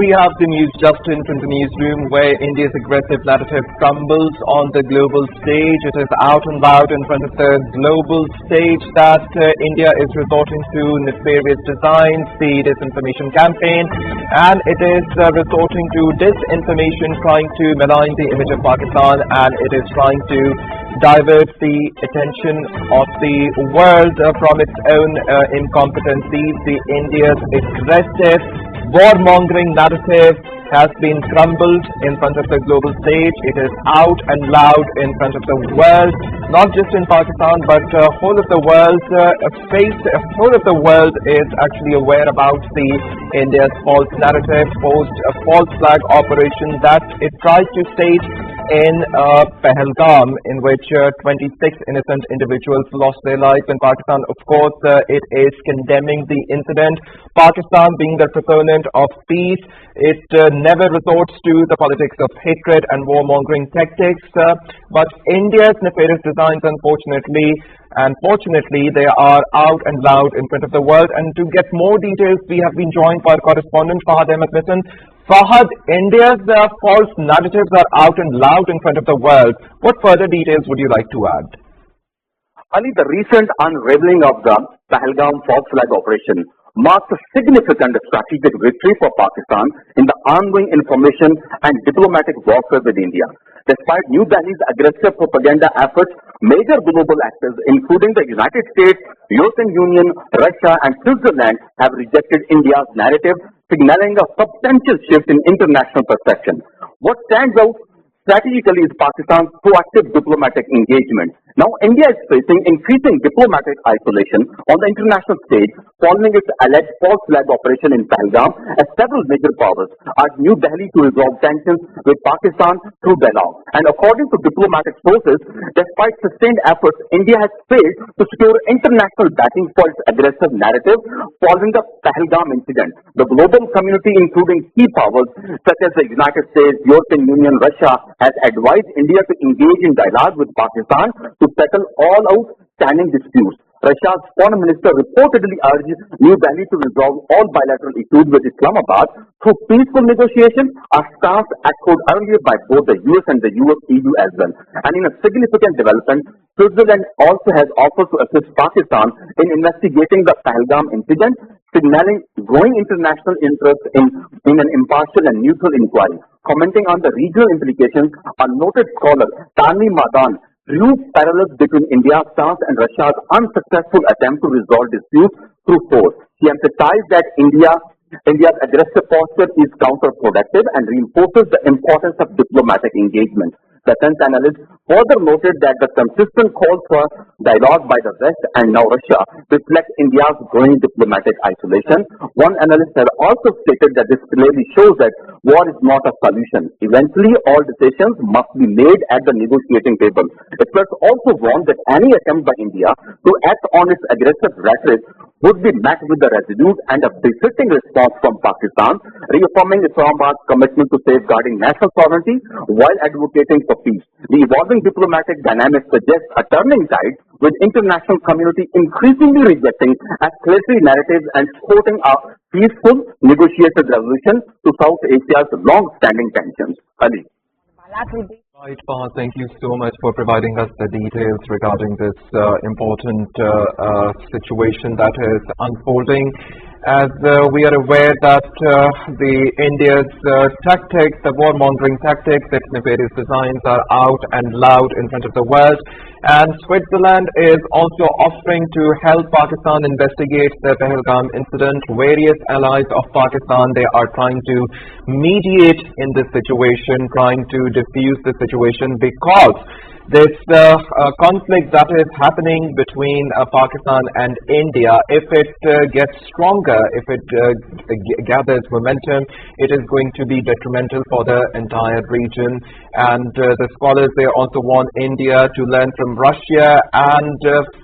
We have the news just in from the newsroom where India's aggressive narrative crumbles on the global stage. It is out and loud in front of the global stage that India is resorting to nefarious designs, the disinformation campaign, and it is resorting to disinformation, trying to malign the image of Pakistan, and it is trying to divert the attention of the world from its own incompetencies. The India's aggressive warmongering narrative has been crumbled in front of the global stage. It is out and loud in front of the world, not just in Pakistan, but whole of the world. Whole of the world is actually aware about the India's false narrative, false flag operation that it tried to stage in Pahalgam, in which 26 innocent individuals lost their lives in Pakistan. Of course, it is condemning the incident. Pakistan, being the proponent of peace, it never resorts to the politics of hatred and warmongering tactics. But India's nefarious designs, unfortunately, they are out and loud in front of the world. And to get more details, we have been joined by our correspondent Fahad Ahmed Missan. Fahad, India's false narratives are out and loud in front of the world. What further details would you like to add? Ali, the recent unraveling of the Pahalgam false flag operation marks a significant strategic victory for Pakistan in the ongoing information and diplomatic warfare with India. Despite New Delhi's aggressive propaganda efforts, major global actors, including the United States, European Union, Russia, and Switzerland, have rejected India's narrative, signaling a substantial shift in international perception. What stands out strategically is Pakistan's proactive diplomatic engagement. Now, India is facing increasing diplomatic isolation on the international stage following its alleged false flag operation in Pahalgam, as several major powers urged New Delhi to resolve tensions with Pakistan through dialogue. And according to diplomatic sources, despite sustained efforts, India has failed to secure international backing for its aggressive narrative following the Pahalgam incident. The global community, including key powers such as the United States, European Union, Russia, has advised India to engage in dialogue with Pakistan to settle all outstanding disputes. Russia's foreign minister reportedly urged New Delhi to resolve all bilateral issues with Islamabad through peaceful negotiation, a stance echoed earlier by both the US and the EU as well. And in a significant development, Switzerland also has offered to assist Pakistan in investigating the Pahalgam incident, signaling growing international interest in an impartial and neutral inquiry. Commenting on the regional implications, a noted scholar, Tani Madan, drew parallels between India's stance and Russia's unsuccessful attempt to resolve disputes through force. He emphasized that India's aggressive posture is counterproductive and reinforces the importance of diplomatic engagement. The 10th analyst further noted that the consistent calls for dialogue by the West and now Russia reflect India's growing diplomatic isolation. One analyst has also stated that this clearly shows that war is not a solution. Eventually, all decisions must be made at the negotiating table. Experts also warned that any attempt by India to act on its aggressive rhetoric would be met with a resolute and a befitting response from Pakistan, reaffirming Islamabad's commitment to safeguarding national sovereignty while advocating for peace. The evolving diplomatic dynamics suggests a turning tide, with international community increasingly rejecting escalatory narratives and supporting a peaceful, negotiated resolution to South Asia's long-standing tensions. Ali. Right, Fahad, thank you so much for providing us the details regarding this important situation that is unfolding. As we are aware that the India's tactics, the warmongering tactics, its nefarious designs are out and loud in front of the world. And Switzerland is also offering to help Pakistan investigate the Pahalgam incident. Various allies of Pakistan, they are trying to mediate in this situation, trying to diffuse the situation, because this conflict that is happening between Pakistan and India, if it gets stronger, if it gathers momentum, it is going to be detrimental for the entire region. And the scholars, they also want India to learn from Russia, and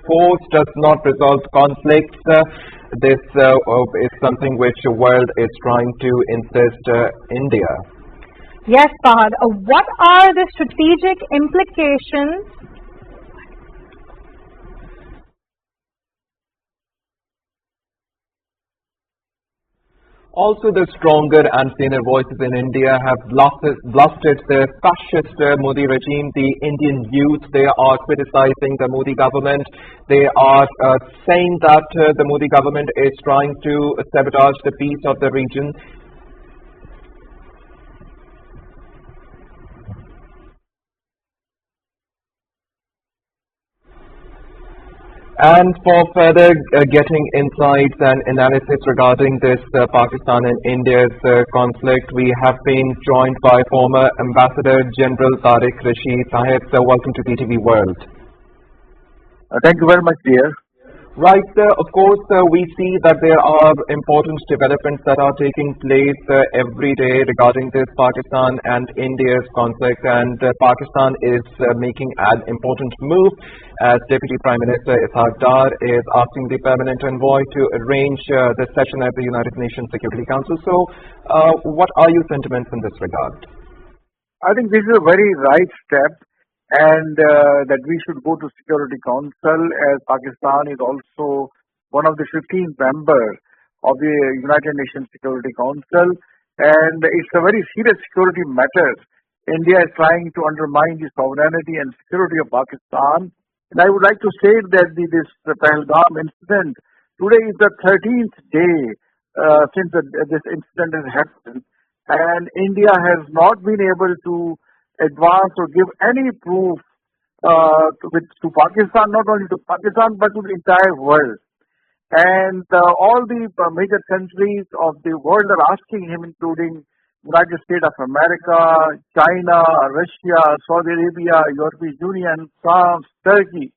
force does not resolve conflicts. This is something which the world is trying to insist India. Yes, Fahad. What are the strategic implications Also, the stronger and saner voices in India have blasted the fascist Modi regime. The Indian youth, they are criticizing the Modi government. They are saying that the Modi government is trying to sabotage the peace of the region. And for further getting insights and analysis regarding this Pakistan and India's conflict, we have been joined by former Ambassador General Tariq Rashid Sahib. So welcome to PTV World. Thank you very much, dear. Right, of course, we see that there are important developments that are taking place every day regarding this Pakistan and India's conflict, and Pakistan is making an important move as Deputy Prime Minister Ishaq Dar is asking the permanent envoy to arrange the session at the United Nations Security Council. So, what are your sentiments in this regard? I think this is a very right step, and that we should go to Security Council, as Pakistan is also one of the 15 members of the United Nations Security Council, and it's a very serious security matter. India is trying to undermine the sovereignty and security of Pakistan, and I would like to say that this Pahalgam incident, today is the 13th day since this incident has happened, and India has not been able to advance or give any proof to Pakistan, not only to Pakistan but to the entire world. And all the major countries of the world are asking him, including United States of America, China, Russia, Saudi Arabia, European Union, France, Turkey,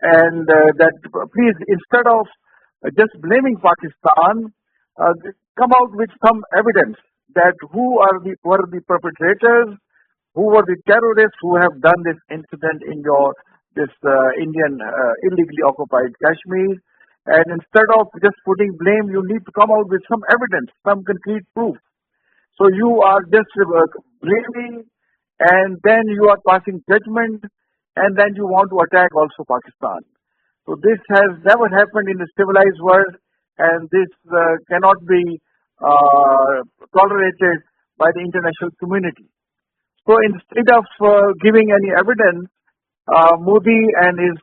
and that please, instead of just blaming Pakistan, come out with some evidence that who were the perpetrators, who were the terrorists who have done this incident in this Indian illegally occupied Kashmir. And instead of just putting blame, you need to come out with some evidence, some concrete proof. So you are just blaming, and then you are passing judgment, and then you want to attack also Pakistan. So this has never happened in the civilized world, and this cannot be tolerated by the international community. So instead of giving any evidence, Modi and his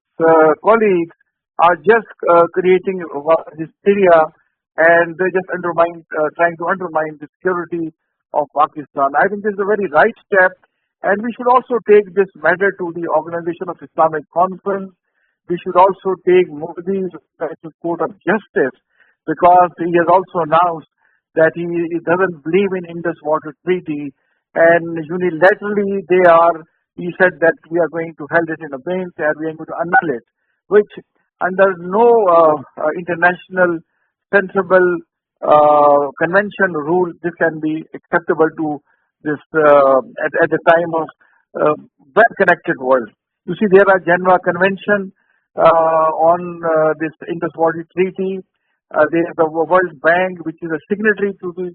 colleagues are just creating hysteria, and they just trying to undermine the security of Pakistan. I think this is a very right step, and we should also take this matter to the Organization of Islamic Conference. We should also take Modi's Court of Justice, because he has also announced that he doesn't believe in Indus Water Treaty. And unilaterally, he said that we are going to hold it in abeyance and we are going to annul it, which under no international sensible convention rule, this can be acceptable to this at the time of well-connected world. You see, there are Geneva Convention on this Indus Water Treaty. There is the World Bank, which is a signatory to the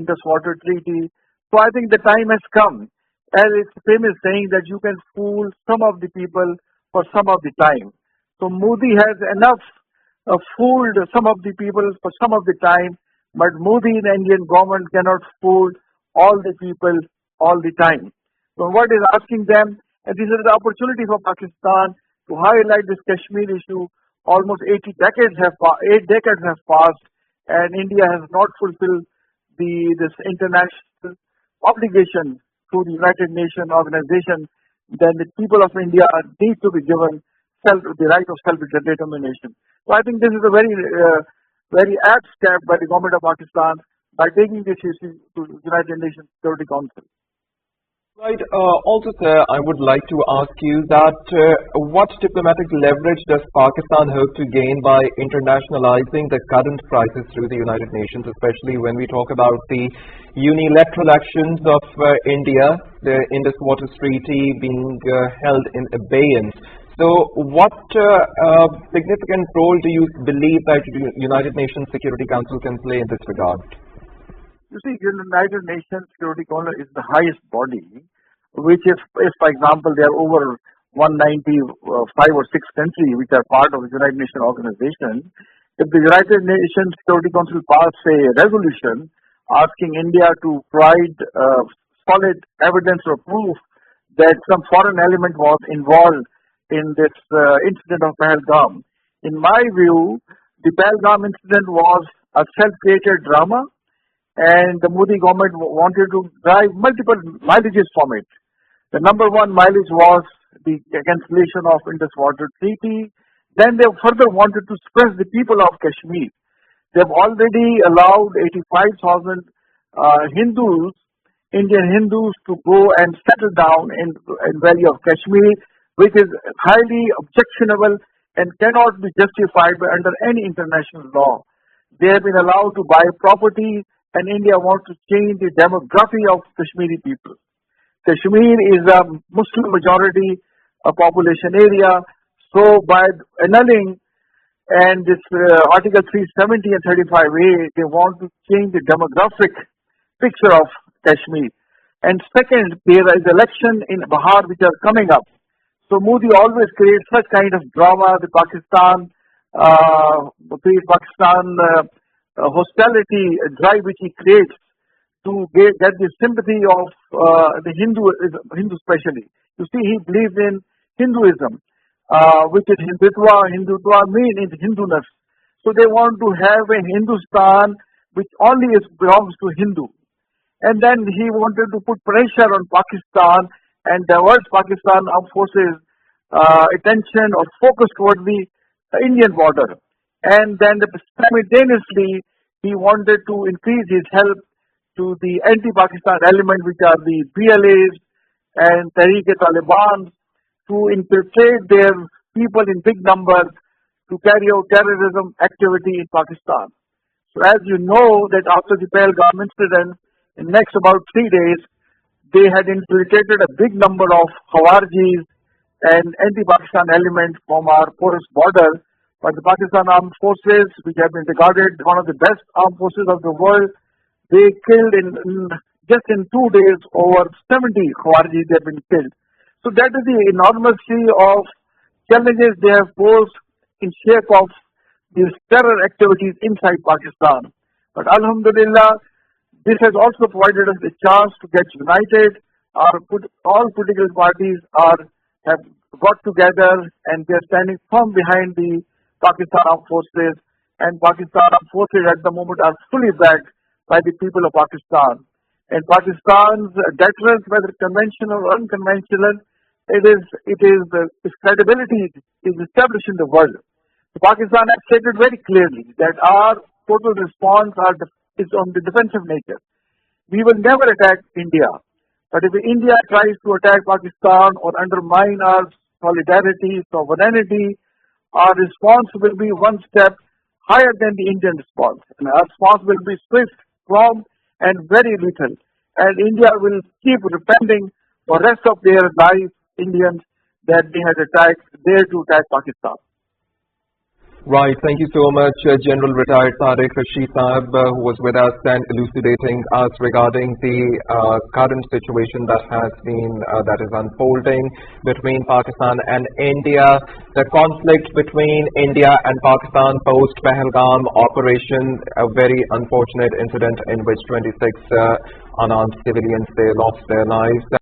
Indus Water Treaty. So I think the time has come, as it's famous saying that you can fool some of the people for some of the time. So Modi has enough fooled some of the people for some of the time, but Modi and the Indian government cannot fool all the people all the time. So what is asking them, and this is the opportunity for Pakistan to highlight this Kashmir issue. Almost 8 decades have passed, and India has not fulfilled this international obligation to the United Nations organization. Then the people of India need to be given the right of self-determination. So I think this is a very apt step by the government of Pakistan by taking this issue to the United Nations Security Council. Right. Also, sir, I would like to ask you that what diplomatic leverage does Pakistan hope to gain by internationalizing the current crisis through the United Nations, especially when we talk about the unilateral actions of India, the Indus Water Treaty being held in abeyance? So what significant role do you believe that the United Nations Security Council can play in this regard? You see, the United Nations Security Council is the highest body, which is, for example, there are over 195 or 6 countries which are part of the United Nations organization, if the United Nations Security Council pass a resolution asking India to provide solid evidence or proof that some foreign element was involved in this incident of Pahalgam. In my view, the Pahalgam incident was a self-created drama, and the Modi government wanted to drive multiple mileages from it. The number one mileage was the cancellation of Indus Water Treaty. Then they further wanted to suppress the people of Kashmir. They have already allowed 85,000 Hindus, Indian Hindus, to go and settle down in Valley of Kashmir, which is highly objectionable and cannot be justified by under any international law. They have been allowed to buy property, and India wants to change the demography of Kashmiri people. Kashmir is a Muslim majority population area, so by annulling and this Article 370 and 35A, they want to change the demographic picture of Kashmir. And second, there is election in Bihar which are coming up. So Modi always creates such kind of drama, the Pakistan hostility drive which he creates to get the sympathy of the Hindu especially. You see, he believes in Hinduism, which is Hindutva. Hindutva means Hinduness. So they want to have a Hindustan which only belongs to Hindu. And then he wanted to put pressure on Pakistan and divert Pakistan armed forces attention or focus toward the Indian border. And then simultaneously he wanted to increase his help to the anti-Pakistan element, which are the BLAs and Tehreek-e-Taliban, to infiltrate their people in big numbers to carry out terrorism activity in Pakistan. So as you know that after the Pahalgam incident, in next about 3 days, they had infiltrated a big number of Khawarijis and anti-Pakistan elements from our porous border. But the Pakistan armed forces, which have been regarded one of the best armed forces of the world, they killed just in 2 days over 70 Khawarijis they have been killed. So that is the enormity of challenges they have posed in shape of these terror activities inside Pakistan. But Alhamdulillah, this has also provided us a chance to get united. All political parties have got together and they are standing firm behind the Pakistan armed forces, and Pakistan armed forces at the moment are fully backed by the people of Pakistan. And Pakistan's deterrence, whether conventional or unconventional, its credibility is established in the world. So Pakistan has stated very clearly that our total response is on the defensive nature. We will never attack India. But if India tries to attack Pakistan or undermine our solidarity, sovereignty, our response will be one step higher than the Indian response. And our response will be swift, prompt, and very lethal. And India will keep repenting for the rest of their life, Indians, that they had dared to attack Pakistan. Right, thank you so much, General Retired Tariq Rashid Saab, who was with us and elucidating us regarding the current situation that is unfolding between Pakistan and India. The conflict between India and Pakistan post Pahalgam operation, a very unfortunate incident in which 26 unarmed civilians lost their lives.